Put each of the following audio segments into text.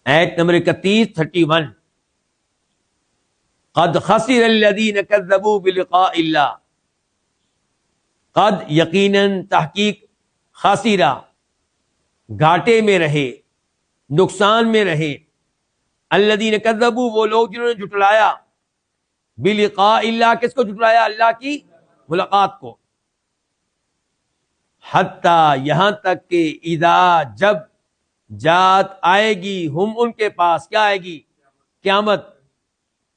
آیت نمبر 31 قد خسر الذین کذبوا بلقاء اللہ، قد یقیناً تحقیق، خاسرہ گھاٹے میں رہے، نقصان میں رہے، الذین کذبوا وہ لوگ جنہوں نے جھٹلایا، بلقاء اللہ کس کو جھٹلایا؟ اللہ کی ملاقات کو، حتیٰ یہاں تک کہ اذا جب جات آئے گی ہم ان کے پاس، کیا آئے گی؟ قیامت،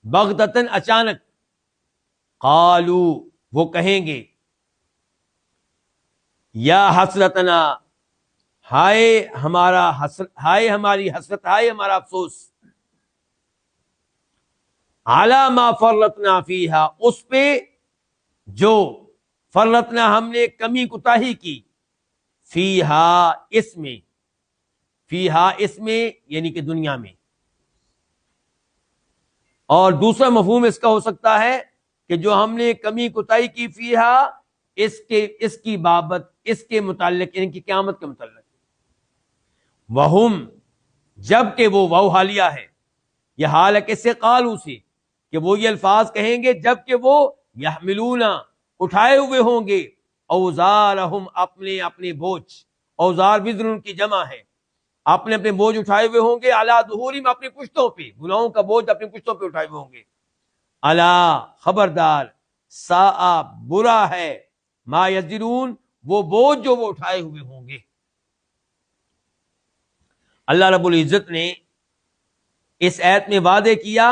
بغتتاً اچانک، قالو وہ کہیں گے، یا حسرتنا ہائے ہمارا حسرت، ہائے ہماری حسرت، ہائے ہمارا افسوس، علی ما فرطنا فیہا اس پہ جو فرطنا ہم نے کمی کوتاہی کی، فیہا اس میں، فیہا اس میں یعنی کہ دنیا میں۔ اور دوسرا مفہوم اس کا ہو سکتا ہے کہ جو ہم نے کمی کوتاہی کی فیہا اس کی بابت، اس کے متعلق یعنی کہ قیامت کے متعلق، وہم جب کہ وہ واو حالیہ ہے، یہ حال ہے کس سے؟ قالو سے، کہ وہ یہ الفاظ کہیں گے جب کہ وہ یحملون اٹھائے ہوئے ہوں گے، اوزارہم اپنے اپنے بوجھ، اوزار وزر ان کی جمع ہے، اپنے اپنے بوجھ اٹھائے ہوئے ہوں گے، علی ظہورہم اپنی پشتوں پہ، گناہوں کا بوجھ اپنی پشتوں پہ اٹھائے ہوئے ہوں گے، الا خبردار، ساء برا ہے، ما یزرون وہ بوجھ جو وہ اٹھائے ہوئے ہوں گے۔ اللہ رب العزت نے اس آیت میں وعدے کیا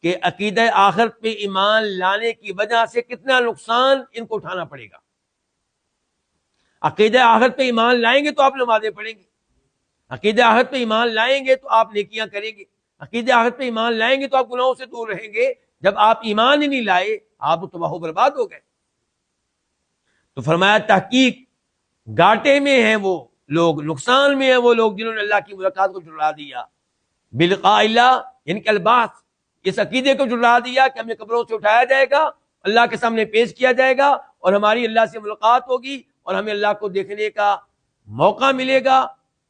کہ عقیدہ آخرت پہ ایمان لانے کی وجہ سے کتنا نقصان ان کو اٹھانا پڑے گا۔ عقیدہ آخرت پہ ایمان لائیں گے تو آپ نمازیں پڑھیں گے، عقیدہ آخرت پہ ایمان لائیں گے تو آپ نیکیاں کریں گے، عقیدہ آخرت پہ ایمان لائیں گے تو آپ گناہوں سے دور رہیں گے۔ جب آپ ایمان ہی نہیں لائے آپ تو تباہ و برباد ہو گئے۔ تو فرمایا تحقیق گھاٹے میں ہیں وہ لوگ، نقصان میں ہیں وہ لوگ جنہوں نے اللہ کی ملاقات کو جھٹلا دیا، بلقاء اللہ یعنی کہ البعث، اس عقیدے کو جھٹلا دیا کہ ہمیں قبروں سے اٹھایا جائے گا، اللہ کے سامنے پیش کیا جائے گا اور ہماری اللہ سے ملاقات ہوگی اور ہمیں اللہ کو دیکھنے کا موقع ملے گا،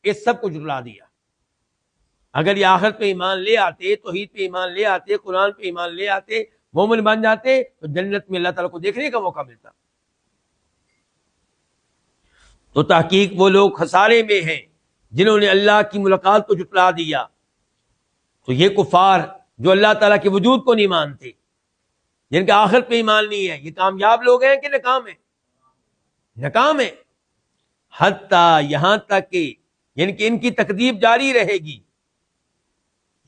اس سب کو جھٹلا دیا۔ اگر یہ آخرت پہ ایمان لے آتے، توحید پہ ایمان لے آتے، قرآن پہ ایمان لے آتے، مومن بن جاتے تو جنت میں اللہ تعالیٰ کو دیکھنے کا موقع ملتا۔ تو تحقیق وہ لوگ خسارے میں ہیں جنہوں نے اللہ کی ملاقات کو جھٹلا دیا۔ تو یہ کفار جو اللہ تعالیٰ کے وجود کو نہیں مانتے، جن کا آخرت پہ ایمان نہیں ہے، یہ کامیاب لوگ ہیں کہ ناکام ہیں؟ ناکام ہیں۔ حتیٰ یہاں تک کہ یعنی کہ ان کی تکذیب جاری رہے گی،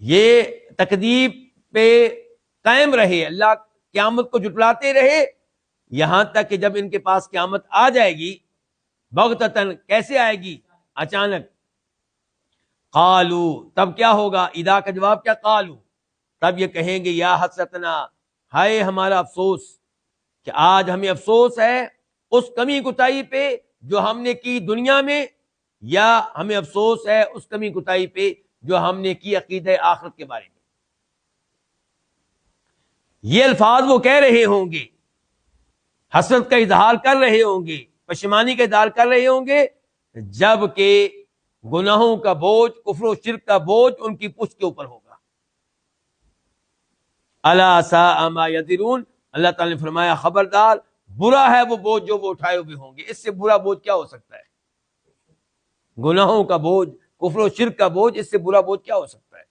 یہ تکذیب پہ قائم رہے، اللہ قیامت کو جھٹلاتے رہے یہاں تک کہ جب ان کے پاس قیامت آ جائے گی، بغتتاً کیسے آئے گی؟ اچانک، قالو تب کیا ہوگا؟ اذا کا جواب کیا؟ قالو تب یہ کہیں گے یا حسرتنا ہائے ہمارا افسوس، کہ آج ہمیں افسوس ہے اس کمی کوتاہی پہ جو ہم نے کی دنیا میں، یا ہمیں افسوس ہے اس کمی کوتاہی پہ جو ہم نے کی عقیدہ آخرت کے بارے میں۔ یہ الفاظ وہ کہہ رہے ہوں گے، حسرت کا اظہار کر رہے ہوں گے، پشیمانی کا اظہار کر رہے ہوں گے، جب کہ گناہوں کا بوجھ، کفر و شرک کا بوجھ ان کی پشت کے اوپر ہوگا۔ الا ساء ما یزرون، اللہ تعالی نے فرمایا خبردار برا ہے وہ بوجھ جو وہ اٹھائے ہوئے ہوں گے۔ اس سے برا بوجھ کیا ہو سکتا ہے؟ گناہوں کا بوجھ، کفر و شرک کا بوجھ، اس سے برا بوجھ کیا ہو سکتا ہے؟